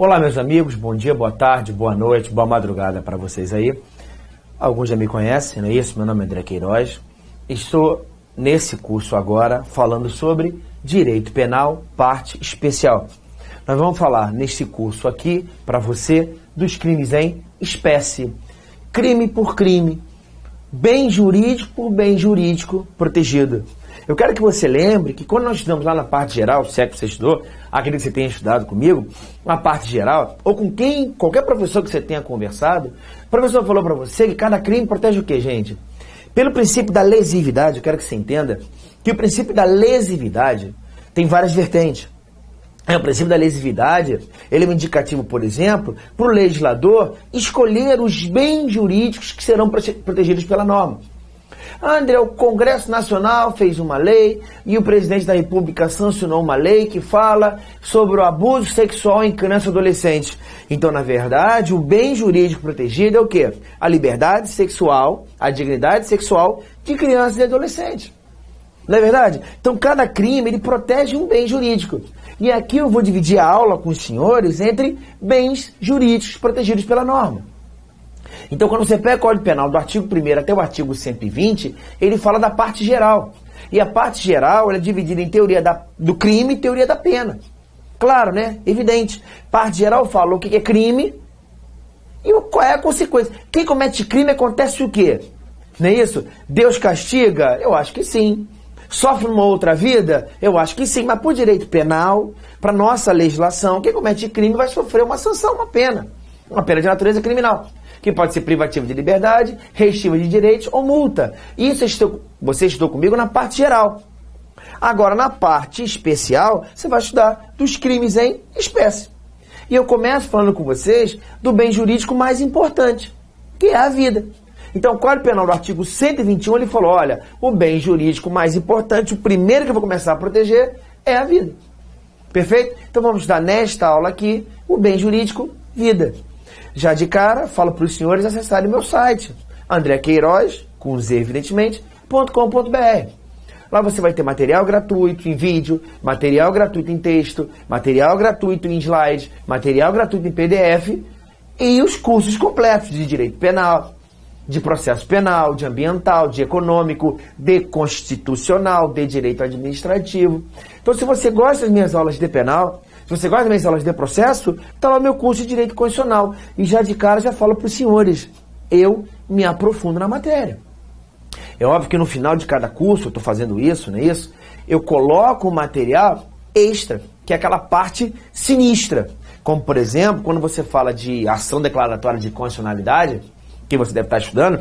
Olá, meus amigos, bom dia, boa tarde, boa noite, boa madrugada para vocês aí. Alguns já me conhecem, não é isso? Meu nome é André Queiroz. Estou nesse curso agora falando sobre Direito Penal, parte especial. Nós vamos falar nesse curso aqui, para você, dos crimes em espécie. Crime por crime, bem jurídico por bem jurídico protegido. Eu quero que você lembre que quando nós estudamos lá na parte geral, se é que você estudou, acredito que você tenha estudado comigo, na parte geral, ou com quem, qualquer professor que você tenha conversado, o professor falou para você que cada crime protege o quê, gente? Pelo princípio da lesividade, eu quero que você entenda que o princípio da lesividade tem várias vertentes. O princípio da lesividade, ele é um indicativo, por exemplo, para o legislador escolher os bens jurídicos que serão protegidos pela norma. André, o Congresso Nacional fez uma lei e o presidente da República sancionou uma lei que fala sobre o abuso sexual em crianças e adolescentes. Então, na verdade, o bem jurídico protegido é o quê? A liberdade sexual, a dignidade sexual de crianças e adolescentes. Não é verdade? Então, cada crime, ele protege um bem jurídico. E aqui eu vou dividir a aula com os senhores entre bens jurídicos protegidos pela norma. Então, quando você pega o Código Penal do artigo 1º até o artigo 120, ele fala da parte geral. E a parte geral ela é dividida em teoria do crime e teoria da pena. Claro, né? Evidente. Parte geral fala o que é crime e qual é a consequência. Quem comete crime acontece o quê? Não é isso? Deus castiga? Eu acho que sim. Sofre uma outra vida? Eu acho que sim. Mas por direito penal, para nossa legislação, quem comete crime vai sofrer uma sanção, uma pena. Uma pena de natureza criminal, que pode ser privativa de liberdade, restritiva de direitos ou multa. Isso você estudou comigo na parte geral. Agora, na parte especial, você vai estudar dos crimes em espécie. E eu começo falando com vocês do bem jurídico mais importante, que é a vida. Então, o Código Penal do artigo 121, ele falou, olha, o bem jurídico mais importante, o primeiro que eu vou começar a proteger é a vida. Perfeito? Então, vamos estudar nesta aula aqui o bem jurídico, vida. Já de cara, falo para os senhores acessarem meu site, André Queiroz, com Z evidentemente, .com.br. Lá você vai ter material gratuito em vídeo, material gratuito em texto, material gratuito em slide, material gratuito em PDF e os cursos completos de direito penal, de processo penal, de ambiental, de econômico, de constitucional, de direito administrativo. Então, se você gosta das minhas aulas de penal, se você gosta das minhas aulas de processo, está lá o meu curso de Direito Constitucional. E já de cara já falo para os senhores, eu me aprofundo na matéria. É óbvio que no final de cada curso, eu estou fazendo isso, não é isso? Eu coloco o material extra, que é aquela parte sinistra. Como, por exemplo, quando você fala de ação declaratória de constitucionalidade, que você deve estar estudando,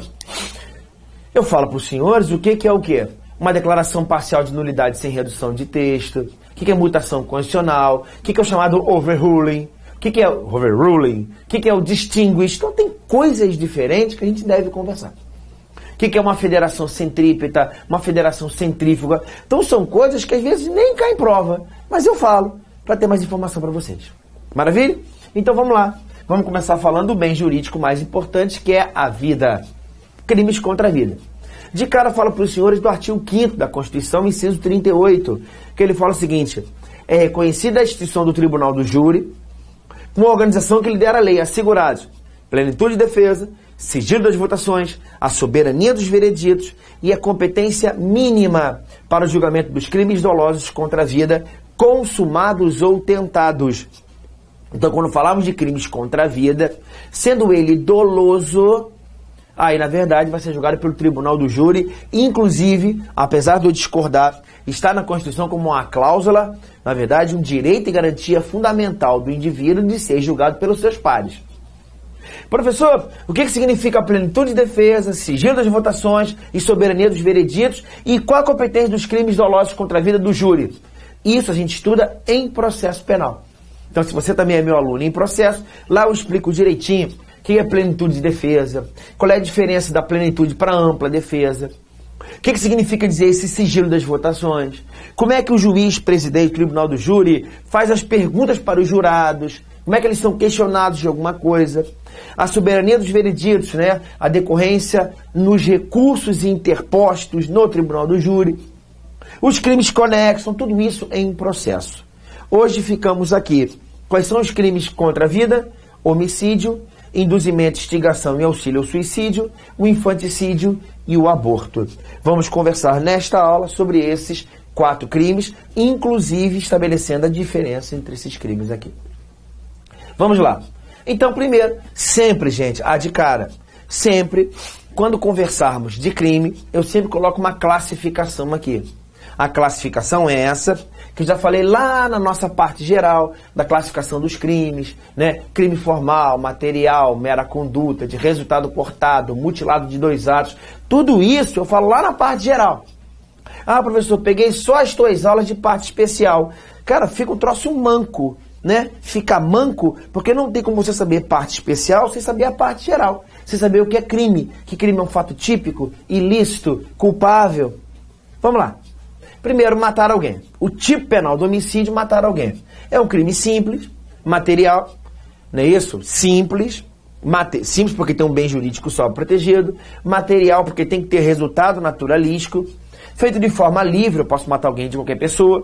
eu falo para os senhores o que é o quê? Uma declaração parcial de nulidade sem redução de texto. O que é mutação constitucional? O que é o chamado overruling? O que é o overruling? O que é o distinguish? Então tem coisas diferentes que a gente deve conversar. O que é uma federação centrípeta? Uma federação centrífuga? Então são coisas que às vezes nem caem em prova, mas eu falo para ter mais informação para vocês. Maravilha? Então vamos lá. Vamos começar falando do bem jurídico mais importante, que é a vida. Crimes contra a vida. De cara, falo para os senhores do artigo 5º da Constituição, inciso 38, que ele fala o seguinte, é reconhecida a instituição do Tribunal do Júri, uma organização que lidera a lei, assegurados plenitude de defesa, sigilo das votações, a soberania dos vereditos e a competência mínima para o julgamento dos crimes dolosos contra a vida, consumados ou tentados. Então, quando falamos de crimes contra a vida, sendo ele doloso, aí, na verdade, vai ser julgado pelo Tribunal do Júri. Inclusive, apesar de eu discordar, está na Constituição como uma cláusula, na verdade, um direito e garantia fundamental do indivíduo de ser julgado pelos seus pares. Professor, o que significa a plenitude de defesa, sigilo das votações e soberania dos vereditos e qual a competência dos crimes dolosos contra a vida do júri? Isso a gente estuda em processo penal. Então, se você também é meu aluno em processo, lá eu explico direitinho o que é plenitude de defesa, qual é a diferença da plenitude para ampla defesa, o que significa dizer esse sigilo das votações, como é que o juiz, presidente do Tribunal do Júri faz as perguntas para os jurados, como é que eles são questionados de alguma coisa, a soberania dos vereditos, né? A decorrência nos recursos interpostos no Tribunal do Júri, os crimes conexos, tudo isso em processo. Hoje ficamos aqui Quais são os crimes contra a vida? Homicídio, induzimento, instigação e auxílio ao suicídio, o infanticídio e o aborto. Vamos conversar nesta aula sobre esses 4 crimes, inclusive estabelecendo a diferença entre esses crimes aqui. Vamos lá. Então, primeiro, sempre, gente, de cara, sempre, quando conversarmos de crime, eu sempre coloco uma classificação aqui. A classificação é essa, que eu já falei lá na nossa parte geral, da classificação dos crimes, né? Crime formal, material, mera conduta, de resultado portado, mutilado de 2 atos. Tudo isso eu falo lá na parte geral. Ah, professor, peguei só as 2 aulas de parte especial. Cara, fica um troço manco, né? Fica manco, porque não tem como você saber parte especial sem saber a parte geral. Sem saber o que é crime, que crime é um fato típico, ilícito, culpável. Vamos lá. Primeiro, matar alguém. O tipo penal do homicídio, matar alguém. É um crime simples, material, não é isso? Simples. Simples porque tem um bem jurídico só protegido. Material porque tem que ter resultado naturalístico. Feito de forma livre, eu posso matar alguém de qualquer pessoa.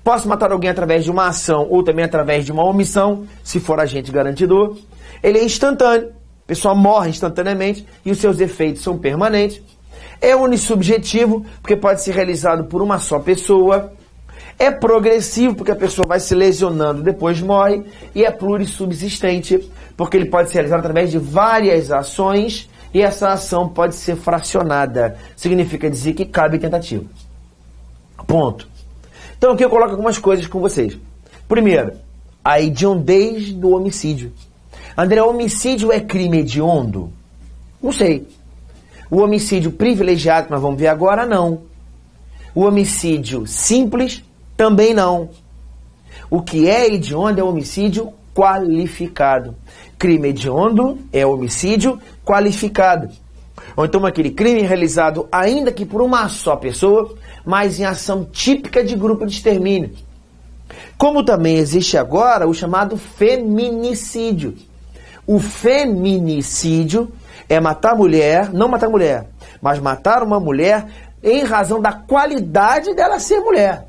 Posso matar alguém através de uma ação ou também através de uma omissão, se for agente garantidor. Ele é instantâneo. A pessoa morre instantaneamente e os seus efeitos são permanentes. É unissubjetivo, porque pode ser realizado por uma só pessoa. É progressivo, porque a pessoa vai se lesionando depois morre. E é plurissubsistente, porque ele pode ser realizado através de várias ações e essa ação pode ser fracionada. Significa dizer que cabe tentativa. Ponto. Então aqui eu coloco algumas coisas com vocês. Primeiro, a hediondez do homicídio. André, homicídio é crime hediondo? Não sei. O homicídio privilegiado, que nós vamos ver agora, não. O homicídio simples, também não. O que é hediondo é homicídio qualificado. Crime hediondo é homicídio qualificado. Ou então aquele crime realizado ainda que por uma só pessoa, mas em ação típica de grupo de extermínio. Como também existe agora o chamado feminicídio. O feminicídio é matar mulher, não matar mulher, mas matar uma mulher em razão da qualidade dela ser mulher.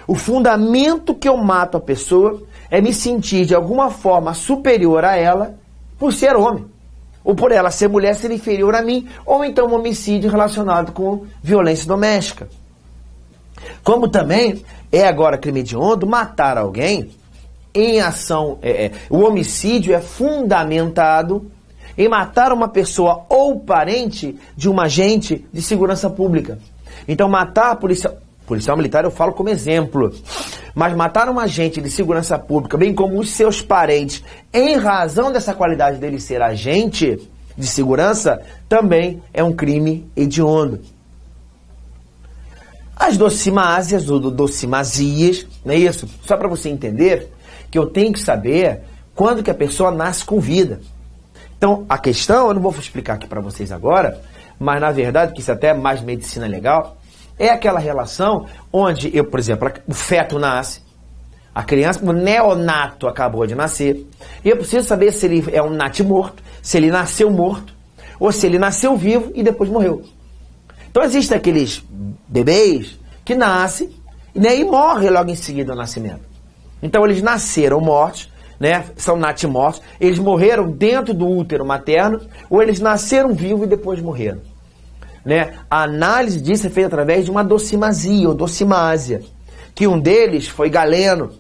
O fundamento que eu mato a pessoa é me sentir de alguma forma superior a ela por ser homem. Ou por ela ser mulher ser inferior a mim, ou então um homicídio relacionado com violência doméstica. Como também é agora crime hediondo matar alguém em ação... o homicídio é fundamentado em matar uma pessoa ou parente de um agente de segurança pública. Então matar policial militar eu falo como exemplo, mas matar um agente de segurança pública, bem como os seus parentes, em razão dessa qualidade dele ser agente de segurança, também é um crime hediondo. As docimásias ou docimazias, não é isso? Só para você entender que eu tenho que saber quando que a pessoa nasce com vida. Então, a questão, eu não vou explicar aqui para vocês agora, mas na verdade, que isso até é mais medicina legal, é aquela relação onde, por exemplo, o feto nasce, a criança, o neonato acabou de nascer, e eu preciso saber se ele é um natimorto, se ele nasceu morto, ou se ele nasceu vivo e depois morreu. Então, existem aqueles bebês que nascem, né, e morrem logo em seguida ao nascimento. Então, eles nasceram mortos, né, são natimortos, eles morreram dentro do útero materno, ou eles nasceram vivos e depois morreram. Né? A análise disso é feita através de uma docimazia ou docimásia, que um deles foi Galeno,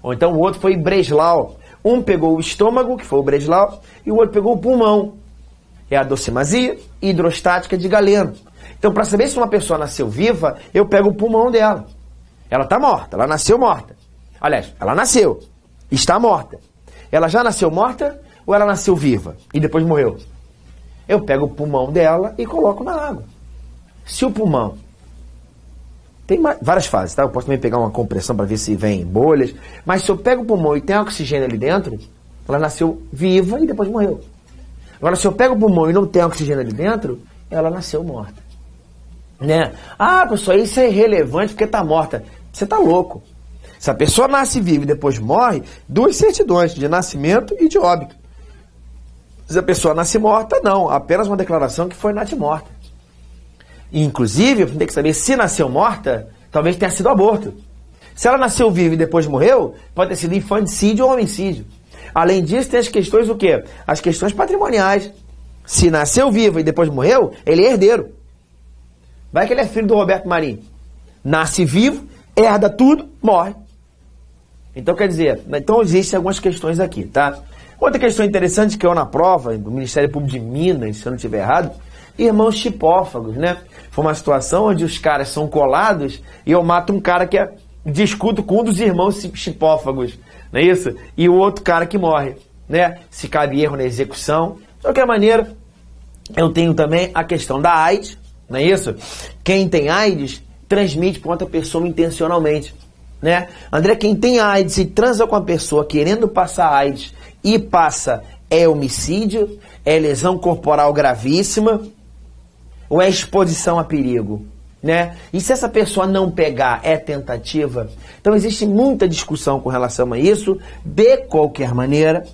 ou então o outro foi Breslau. Um pegou o estômago, que foi o Breslau, e o outro pegou o pulmão. É a docimazia hidrostática de Galeno. Então, para saber se uma pessoa nasceu viva, eu pego o pulmão dela. Ela está morta, ela nasceu morta. Aliás, ela nasceu, está morta. Ela já nasceu morta ou ela nasceu viva e depois morreu? Eu pego o pulmão dela e coloco na água. Se o pulmão... Tem várias fases, tá? Eu posso também pegar uma compressão para ver se vem bolhas. Mas se eu pego o pulmão e tem oxigênio ali dentro, ela nasceu viva e depois morreu. Agora, se eu pego o pulmão e não tem oxigênio ali dentro, ela nasceu morta. Né? Ah, pessoal, isso é irrelevante porque está morta. Você está louco. Se a pessoa nasce viva e depois morre, 2 certidões, de nascimento e de óbito. Se a pessoa nasce morta, não. Apenas uma declaração que foi natimorta. E, inclusive, eu tenho que saber se nasceu morta, talvez tenha sido aborto. Se ela nasceu viva e depois morreu, pode ter sido infanticídio ou homicídio. Além disso, tem as questões o quê? As questões patrimoniais. Se nasceu vivo e depois morreu, ele é herdeiro. Vai que ele é filho do Roberto Marinho. Nasce vivo, herda tudo, morre. Então, quer dizer, então existem algumas questões aqui, tá? Outra questão interessante que eu na prova do Ministério Público de Minas, se eu não estiver errado, irmãos chipófagos, né? Foi uma situação onde os caras são colados e eu mato um cara que discuto com um dos irmãos chipófagos, não é isso? E o outro cara que morre, né? Se cabe erro na execução. De qualquer maneira, eu tenho também a questão da AIDS, não é isso? Quem tem AIDS transmite para outra pessoa intencionalmente, né? André, quem tem AIDS e transa com a pessoa querendo passar AIDS e passa, é homicídio, é lesão corporal gravíssima ou é exposição a perigo, né? E se essa pessoa não pegar, é tentativa? Então existe muita discussão com relação a isso. De qualquer maneira,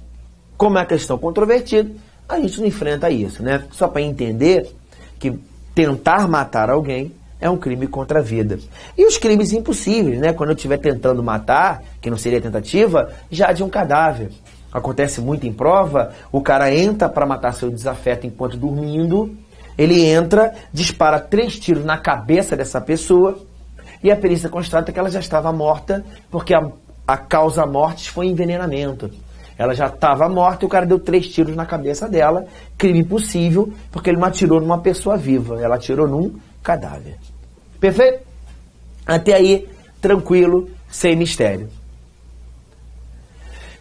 como é uma questão controvertida, a gente não enfrenta isso, né? Só para entender que tentar matar alguém é um crime contra a vida. E os crimes impossíveis, né? Quando eu estiver tentando matar, que não seria tentativa, já de um cadáver. Acontece muito em prova, o cara entra para matar seu desafeto enquanto dormindo, ele entra, dispara 3 tiros na cabeça dessa pessoa e a perícia constata que ela já estava morta porque a causa mortis foi envenenamento. Ela já estava morta e o cara deu 3 tiros na cabeça dela, crime impossível, porque ele não atirou numa pessoa viva, ela atirou num cadáver. Perfeito? Até aí, tranquilo, sem mistério.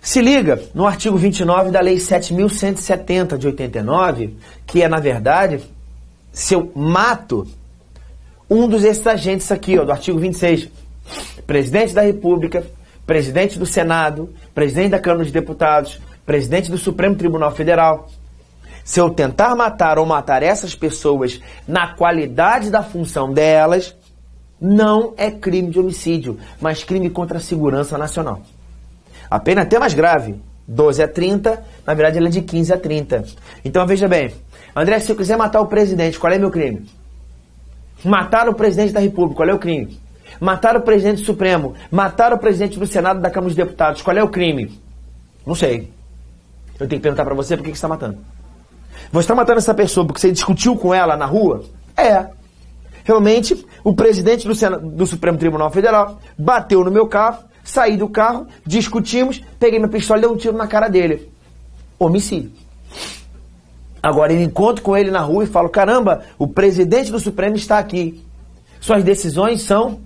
Se liga no artigo 29 da Lei 7.170 de 89, que é, na verdade, se eu mato um dos esses agentes aqui, ó, do artigo 26, presidente da República, presidente do Senado, presidente da Câmara dos Deputados, presidente do Supremo Tribunal Federal, se eu tentar matar ou matar essas pessoas na qualidade da função delas, não é crime de homicídio, mas crime contra a segurança nacional. A pena é até mais grave, 12 a 30, na verdade ela é de 15 a 30. Então veja bem, André, se eu quiser matar o presidente, qual é meu crime? Matar o presidente da República, qual é o crime? Matar o presidente do Supremo, matar o presidente do Senado e da Câmara dos Deputados, qual é o crime? Não sei. Eu tenho que perguntar pra você por que você está matando. Você está matando essa pessoa porque você discutiu com ela na rua? É. Realmente, o presidente do Supremo Tribunal Federal bateu no meu carro, saí do carro, discutimos, peguei minha pistola e dei um tiro na cara dele. Homicídio. Agora eu encontro com ele na rua e falo, caramba, o presidente do Supremo está aqui. Suas decisões são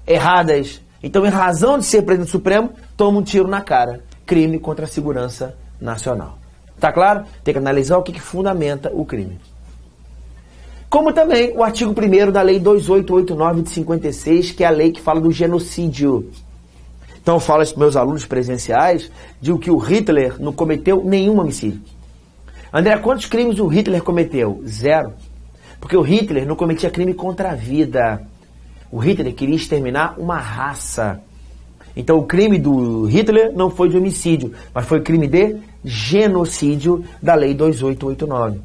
erradas. Então, em razão de ser presidente do Supremo, toma um tiro na cara. Crime contra a segurança nacional. Tá claro? Tem que analisar o que fundamenta o crime. Como também o artigo 1º da Lei 2889 de 56, que é a lei que fala do genocídio. Então eu falo isso para meus alunos presenciais, digo que o Hitler não cometeu nenhum homicídio. André, quantos crimes o Hitler cometeu? 0. Porque o Hitler não cometia crime contra a vida. O Hitler queria exterminar uma raça. Então o crime do Hitler não foi de homicídio, mas foi crime de genocídio da Lei 2889.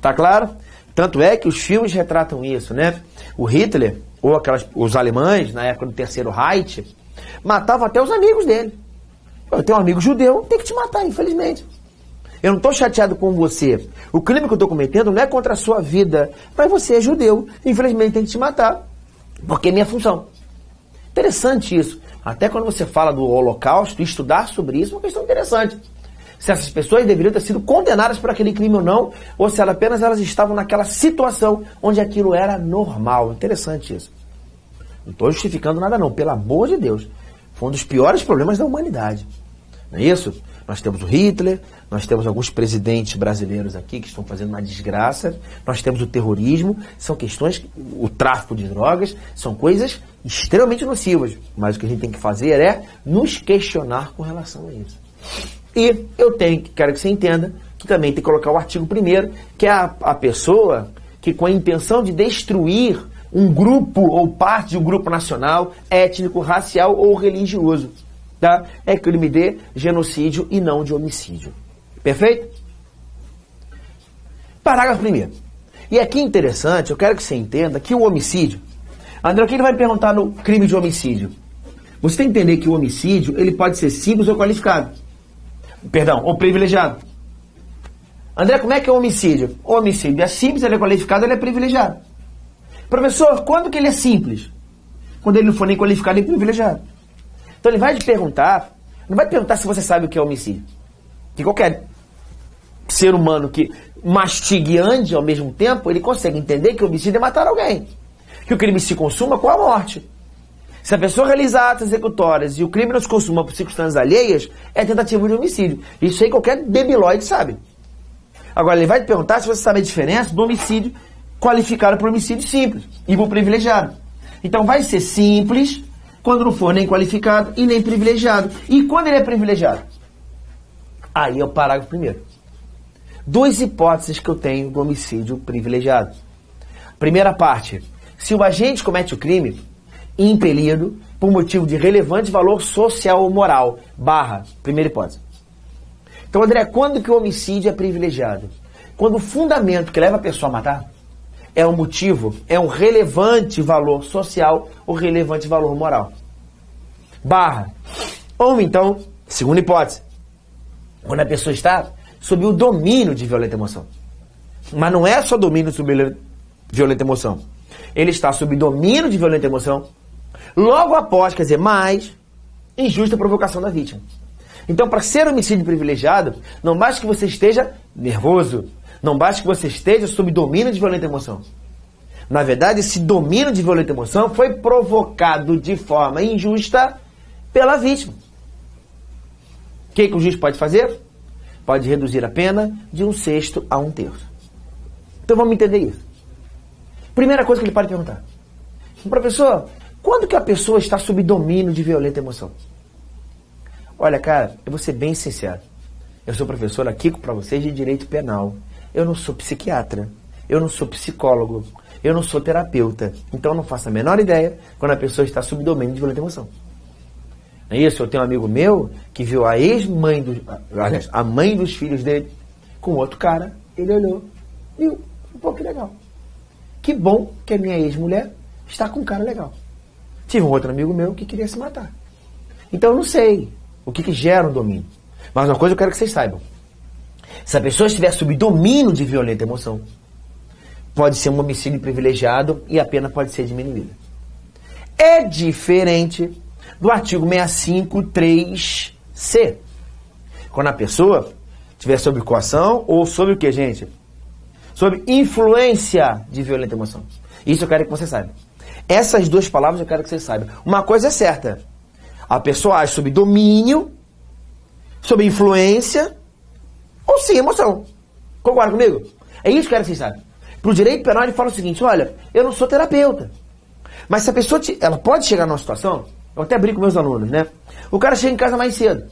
Tá claro? Tanto é que os filmes retratam isso, né? O Hitler, ou os alemães, na época do Terceiro Reich, matavam até os amigos dele. Eu tenho um amigo judeu, tem que te matar, infelizmente. Eu não estou chateado com você. O crime que eu estou cometendo não é contra a sua vida, mas você é judeu, infelizmente tem que te matar, porque é minha função. Interessante isso. Até quando você fala do Holocausto, estudar sobre isso é uma questão interessante. Se essas pessoas deveriam ter sido condenadas por aquele crime ou não, ou se apenas elas estavam naquela situação onde aquilo era normal. Interessante isso. Não estou justificando nada não, pelo amor de Deus. Foi um dos piores problemas da humanidade. Não é isso? Nós temos o Hitler, nós temos alguns presidentes brasileiros aqui que estão fazendo uma desgraça, nós temos o terrorismo, são questões, o tráfico de drogas, são coisas extremamente nocivas. Mas o que a gente tem que fazer é nos questionar com relação a isso. E eu quero que você entenda que também tem que colocar o artigo 1º, que é a pessoa que com a intenção de destruir um grupo ou parte de um grupo nacional, étnico, racial ou religioso. Tá? É crime de genocídio e não de homicídio. Perfeito? Parágrafo 1º. E aqui interessante, eu quero que você entenda que o homicídio... André, o que ele vai perguntar no crime de homicídio? Você tem que entender que o homicídio, ele pode ser simples ou qualificado. Perdão, ou privilegiado. André, como é que é o homicídio? O homicídio é simples, ele é qualificado, ele é privilegiado. Professor, quando que ele é simples? Quando ele não for nem qualificado nem privilegiado. Então ele vai te perguntar, não vai perguntar se você sabe o que é homicídio. Que qualquer ser humano que mastigue e ande ao mesmo tempo, ele consegue entender que o homicídio é matar alguém. Que o crime se consuma com a morte. Se a pessoa realiza atos executórios e o crime não se consuma por circunstâncias alheias, é tentativa de homicídio. Isso aí qualquer debilóide sabe. Agora, ele vai te perguntar se você sabe a diferença do homicídio qualificado por homicídio simples e por privilegiado. Então, vai ser simples quando não for nem qualificado e nem privilegiado. E quando ele é privilegiado? Aí é o parágrafo primeiro. Duas hipóteses que eu tenho do homicídio privilegiado. Primeira parte, se o agente comete o crime impelido por motivo de relevante valor social ou moral, primeira hipótese. Então, André, quando que o homicídio é privilegiado? Quando o fundamento que leva a pessoa a matar é um motivo, é um relevante valor social ou relevante valor moral. Ou então, segunda hipótese, quando a pessoa está sob o domínio de violenta emoção. Mas não é só domínio sobre violenta emoção. Ele está sob domínio de violenta emoção, logo após, quer dizer, mais injusta provocação da vítima. Então, para ser homicídio privilegiado, não basta que você esteja nervoso, não basta que você esteja sob domínio de violenta emoção. Na verdade, esse domínio de violenta emoção foi provocado de forma injusta pela vítima. O que o juiz pode fazer? Pode reduzir a pena de 1/6 a 1/3. Então vamos entender isso. Primeira coisa que ele pode perguntar. Professor, quando que a pessoa está sob domínio de violenta emoção? Olha, cara, eu vou ser bem sincero. Eu sou professor aqui para vocês de direito penal. Eu não sou psiquiatra. Eu não sou psicólogo. Eu não sou terapeuta. Então eu não faço a menor ideia quando a pessoa está sob domínio de violenta emoção. Não é isso? Eu tenho um amigo meu que viu a ex-mãe, a mãe dos filhos dele com outro cara. Ele olhou, viu, pô, que legal. Que bom que a minha ex-mulher está com um cara legal. Tive um outro amigo meu que queria se matar. Então eu não sei o que gera um domínio. Mas uma coisa eu quero que vocês saibam. Se a pessoa estiver sob domínio de violenta emoção, pode ser um homicídio privilegiado e a pena pode ser diminuída. É diferente do artigo 653C. Quando a pessoa estiver sob coação ou sob o que, gente? Sob influência de violenta emoção. Isso eu quero que você saiba. Essas duas palavras eu quero que você saiba. Uma coisa é certa. A pessoa age sob domínio, sob influência ou sem emoção. Concorda comigo? É isso que eu quero que você saiba. Para o direito penal ele fala o seguinte, olha, eu não sou terapeuta. Mas se a pessoa, ela pode chegar numa situação, eu até brinco com meus alunos, né? O cara chega em casa mais cedo.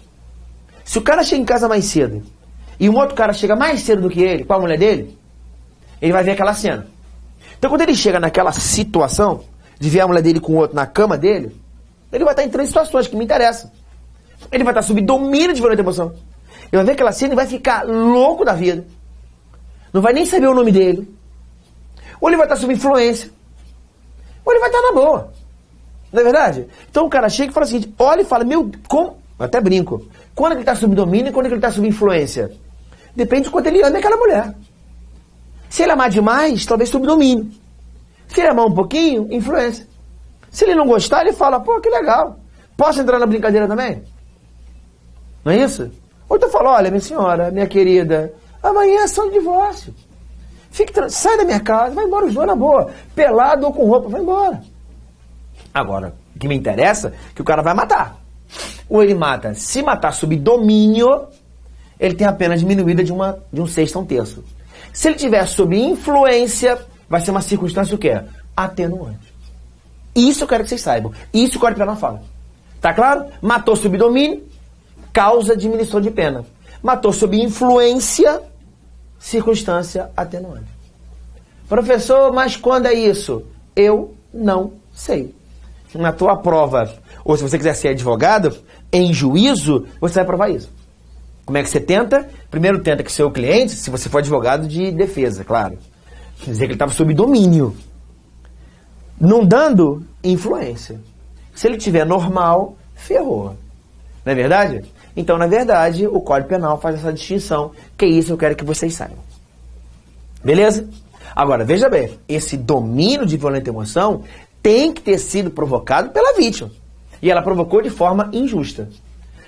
Se o cara chega em casa mais cedo e um outro cara chega mais cedo do que ele, com a mulher dele, ele vai ver aquela cena. Então quando ele chega naquela situação de ver a mulher dele com o outro na cama dele, ele vai estar entrando em situações que me interessam. Ele vai estar sob domínio de violenta emoção. Ele vai ver aquela cena e vai ficar louco da vida. Não vai nem saber o nome dele. Ou ele vai estar sob influência. Ou ele vai estar na boa. Não é verdade? Então o cara chega e fala o seguinte, olha e fala, meu, como? Eu até brinco. Quando ele está sob domínio e quando ele está sob influência? Depende de quanto ele ama aquela mulher. Se ele amar demais, talvez sob domínio. Se ele amar um pouquinho, influência. Se ele não gostar, ele fala, pô, que legal. Posso entrar na brincadeira também? Não é isso? Ou tu fala, olha, minha senhora, minha querida, amanhã é só um divórcio. Sai da minha casa, vai embora os dois na boa. Pelado ou com roupa, vai embora. Agora, o que me interessa é que o cara vai matar. Ou ele mata, se matar sob domínio, ele tem a pena diminuída de 1/6 a 1/3. Se ele tiver sob influência, vai ser uma circunstância o quê? Atenuante. Isso eu quero que vocês saibam. Isso o Código Penal fala. Tá claro? Matou sob domínio, causa diminuição de pena. Matou sob influência, circunstância atenuante. Professor, mas quando é isso? Eu não sei. Na tua prova, ou se você quiser ser advogado, em juízo, você vai provar isso. Como é que você tenta? Primeiro tenta que seu cliente, se você for advogado de defesa, claro, dizer que ele estava sob domínio, não dando influência. Se ele tiver normal, ferrou. Não é verdade? Então, na verdade, o Código Penal faz essa distinção, que isso eu quero que vocês saibam. Beleza? Agora, veja bem, esse domínio de violenta emoção tem que ter sido provocado pela vítima. E ela provocou de forma injusta.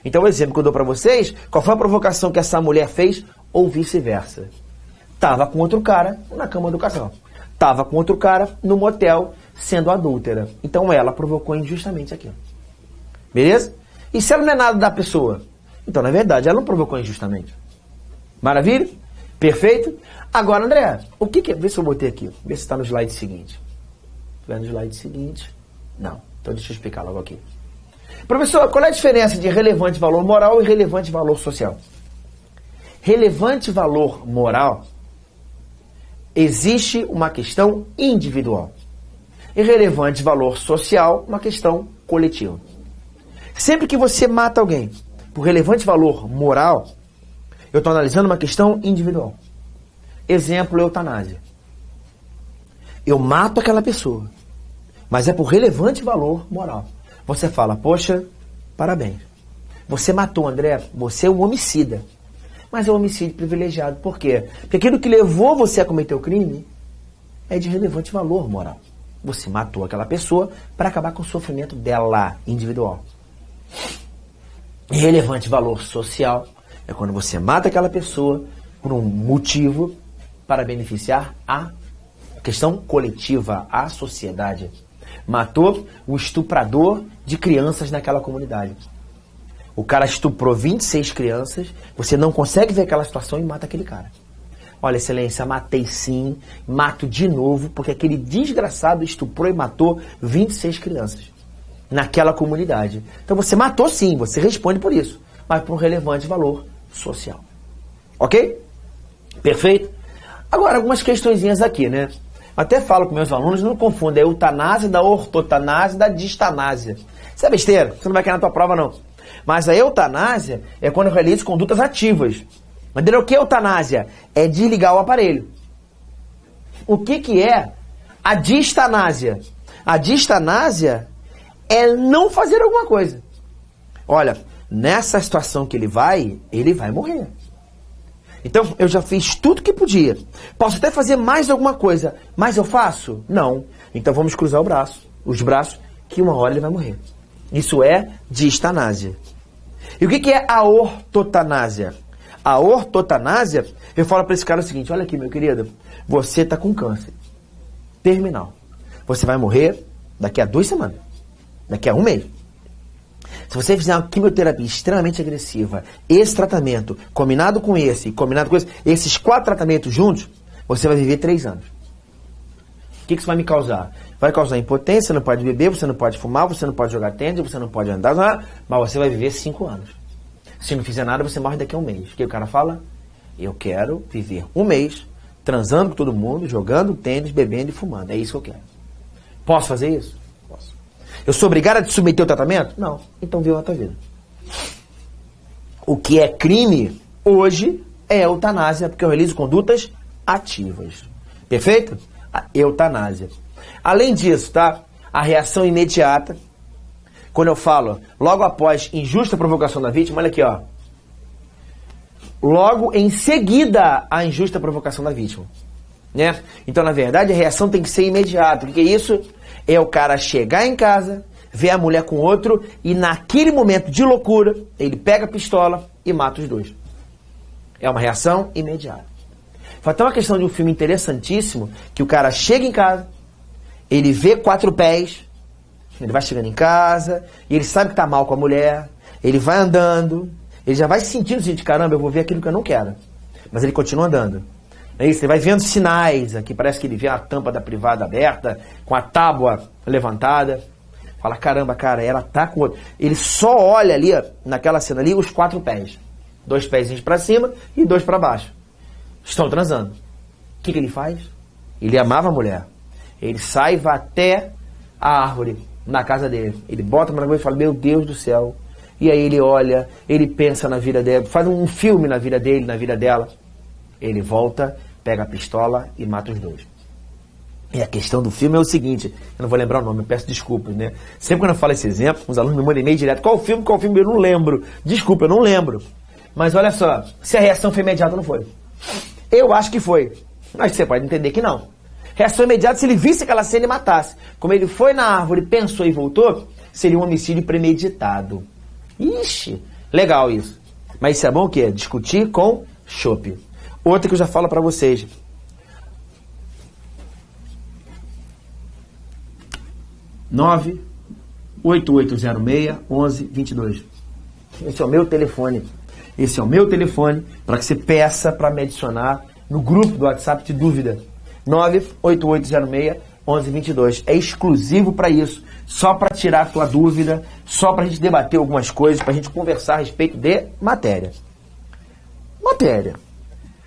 Então, o exemplo que eu dou para vocês, qual foi a provocação que essa mulher fez ou vice-versa? Tava com outro cara na cama do casal. Tava com outro cara no motel, sendo adúltera. Então, ela provocou injustamente aquilo. Beleza? E se ela não é nada da pessoa? Então, na verdade, ela não provocou injustamente. Maravilha? Perfeito? Agora, André, o que é? Vê se eu botei aqui. Vê se está no slide seguinte. Vai no slide seguinte? Não. Então, deixa eu explicar logo aqui. Professor, qual é a diferença de relevante valor moral e relevante valor social? Relevante valor moral, existe uma questão individual. E relevante valor social, uma questão coletiva. Sempre que você mata alguém por relevante valor moral, eu estou analisando uma questão individual. Exemplo, eutanásia. Eu mato aquela pessoa, mas é por relevante valor moral. Você fala, poxa, parabéns. Você matou, André, você é um homicida. Mas é um homicídio privilegiado. Por quê? Porque aquilo que levou você a cometer o crime é de relevante valor moral. Você matou aquela pessoa para acabar com o sofrimento dela, individual. Relevante valor social é quando você mata aquela pessoa por um motivo para beneficiar a questão coletiva, a sociedade. Matou o estuprador de crianças naquela comunidade. O cara estuprou 26 crianças, você não consegue ver aquela situação e mata aquele cara. Olha, excelência, matei sim, mato de novo, porque aquele desgraçado estuprou e matou 26 crianças naquela comunidade. Então você matou sim, você responde por isso, mas por um relevante valor social. Ok? Perfeito? Agora, algumas questõezinhas aqui, né? Até falo com meus alunos, não confunda a eutanásia da ortotanásia da distanásia. Isso é besteira, você não vai cair na tua prova não. Mas a eutanásia é quando eu realizo condutas ativas. Entendeu? O que é eutanásia? É desligar o aparelho. O que é a distanásia? A distanásia é não fazer alguma coisa. Olha, nessa situação que ele vai morrer. Então, eu já fiz tudo que podia. Posso até fazer mais alguma coisa, mas eu faço? Não. Então, vamos cruzar os braços, que uma hora ele vai morrer. Isso é distanásia. E o que é a ortotanásia? A ortotanásia, eu falo para esse cara o seguinte, olha aqui, meu querido, você está com câncer terminal. Você vai morrer daqui a 2 semanas, daqui a 1 mês. Se você fizer uma quimioterapia extremamente agressiva, esse tratamento, combinado com esse, combinado com esse, esses 4 tratamentos juntos, você vai viver 3 anos. O que isso vai me causar? Vai causar impotência, você não pode beber, você não pode fumar, você não pode jogar tênis, você não pode andar, mas você vai viver 5 anos. Se não fizer nada, você morre daqui a 1 mês. O que o cara fala? Eu quero viver 1 mês transando com todo mundo, jogando tênis, bebendo e fumando. É isso que eu quero. Posso fazer isso? Posso. Eu sou obrigado a te submeter ao tratamento? Não. Então viva a tua vida. O que é crime hoje é eutanásia, porque eu realizo condutas ativas. Perfeito? A eutanásia. Além disso, tá? A reação imediata. Quando eu falo, logo após injusta provocação da vítima, olha aqui, ó. Logo em seguida a injusta provocação da vítima. Né? Então, na verdade, a reação tem que ser imediata. O que é isso? É o cara chegar em casa, ver a mulher com outro e naquele momento de loucura, ele pega a pistola e mata os dois. É uma reação imediata. Foi até uma questão de um filme interessantíssimo, que o cara chega em casa, ele vê 4 pés, ele vai chegando em casa, e ele sabe que tá mal com a mulher, ele vai andando, ele já vai sentindo, gente, caramba, eu vou ver aquilo que eu não quero. Mas ele continua andando. É isso, ele vai vendo sinais aqui, parece que ele vê a tampa da privada aberta, com a tábua levantada. Fala, caramba, cara, ela tá com outro. Ele só olha ali, naquela cena ali, os 4 pés. 2 pezinhos pra cima e 2 pra baixo. Estão transando. O que ele faz? Ele amava a mulher. Ele sai e vai até a árvore na casa dele. Ele bota a mão na cabeça e fala, meu Deus do céu. E aí ele olha, ele pensa na vida dele, faz um filme na vida dele, na vida dela. Ele volta, pega a pistola e mata os 2. E a questão do filme é o seguinte, eu não vou lembrar o nome, eu peço desculpas, né? Sempre quando eu falo esse exemplo, os alunos me mandam e-mail direto, qual filme, eu não lembro. Desculpa, eu não lembro. Mas olha só, se a reação foi imediata ou não foi. Eu acho que foi, mas você pode entender que não. Reação imediata se ele visse aquela cena e matasse. Como ele foi na árvore, pensou e voltou, seria um homicídio premeditado. Ixi, legal isso. Mas isso é bom o quê? Discutir com chope. Outra que eu já falo pra vocês. (9 8806 1122). Esse é o meu telefone. Esse é o meu telefone para que você peça para me adicionar no grupo do WhatsApp de dúvida. 98806 1122. É exclusivo para isso. Só para tirar a tua dúvida, só para a gente debater algumas coisas, para a gente conversar a respeito de matéria. Matéria.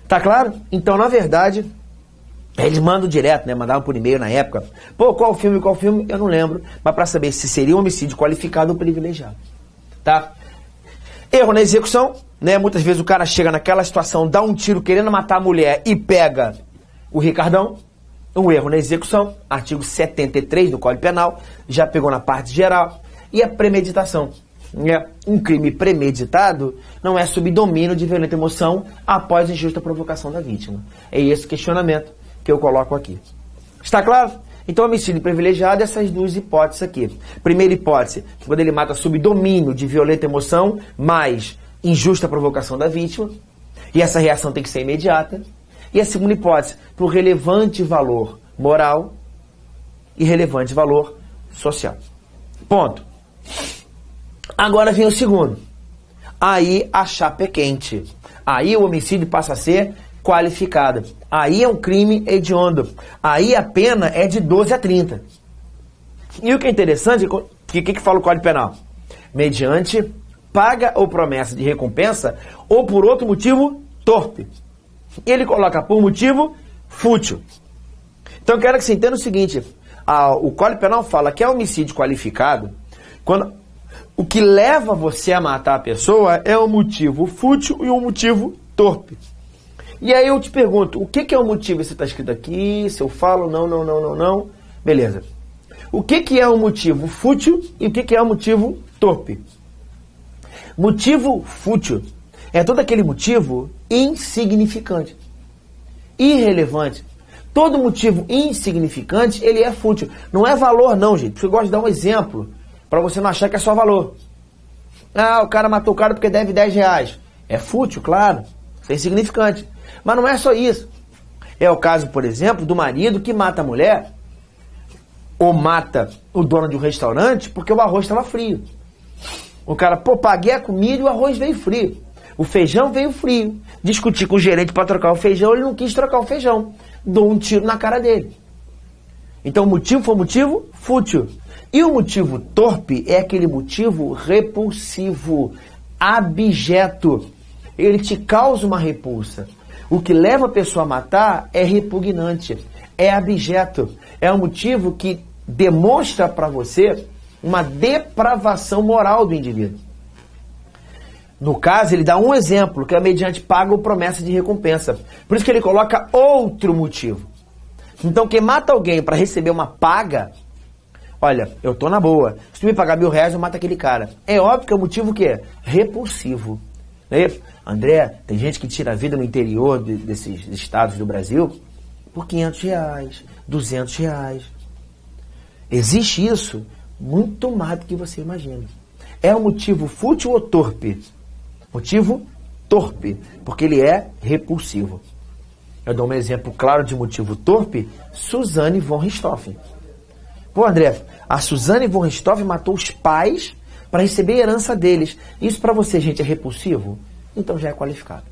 Tá claro? Então, na verdade, eles mandam direto, né? Mandavam por e-mail na época. Pô, qual filme? Eu não lembro. Mas para saber se seria um homicídio qualificado ou privilegiado. Tá? Erro na execução, né? Muitas vezes o cara chega naquela situação, dá um tiro querendo matar a mulher e pega o Ricardão. Um erro na execução, artigo 73 do Código Penal, já pegou na parte geral. E a premeditação. Né? Um crime premeditado não é sob domínio de violenta emoção após injusta provocação da vítima. É esse questionamento que eu coloco aqui. Está claro? Então, homicídio privilegiado, essas duas hipóteses aqui. Primeira hipótese, quando ele mata sob domínio de violenta emoção, mais injusta provocação da vítima, e essa reação tem que ser imediata. E a segunda hipótese, por relevante valor moral e relevante valor social. Ponto. Agora vem o segundo. Aí a chapa é quente. Aí o homicídio passa a ser qualificado. Aí é um crime hediondo. Aí a pena é de 12 a 30. E o que é interessante, o que fala o Código Penal? Mediante paga ou promessa de recompensa ou por outro motivo torpe. Ele coloca por motivo fútil. Então eu quero que você entenda o seguinte, o Código Penal fala que é homicídio qualificado quando o que leva você a matar a pessoa é um motivo fútil e um motivo torpe. E aí eu te pergunto, o que é o motivo? Você está escrito aqui, se eu falo, não. Beleza. O que é o motivo fútil e o que é o motivo torpe? Motivo fútil é todo aquele motivo insignificante, irrelevante. Todo motivo insignificante, ele é fútil. Não é valor não, gente. Eu gosto de dar um exemplo, para você não achar que é só valor. O cara matou o cara porque deve 10 reais. É fútil, claro. Isso é insignificante. Mas não é só isso. É o caso, por exemplo, do marido que mata a mulher ou mata o dono de um restaurante porque o arroz estava frio. O cara, paguei a comida e o arroz veio frio. O feijão veio frio. Discuti com o gerente para trocar o feijão, ele não quis trocar o feijão. Dou um tiro na cara dele. Então o motivo foi um motivo fútil. E o motivo torpe é aquele motivo repulsivo, abjeto. Ele te causa uma repulsa. O que leva a pessoa a matar é repugnante, é abjeto. É um motivo que demonstra para você uma depravação moral do indivíduo. No caso, ele dá um exemplo, que é mediante paga ou promessa de recompensa. Por isso que ele coloca outro motivo. Então, quem mata alguém para receber uma paga, olha, eu tô na boa. Se tu me pagar R$1.000, eu mato aquele cara. É óbvio que é um motivo que é repulsivo. André, tem gente que tira a vida no interior desses estados do Brasil por R$500, R$200. Existe isso muito mais do que você imagina. É um motivo fútil ou torpe? Motivo torpe, porque ele é repulsivo. Eu dou um exemplo claro de motivo torpe, Suzane von Richthofen. André, a Suzane von Richthofen matou os pais para receber a herança deles. Isso para você, gente, é repulsivo? Então já é qualificado.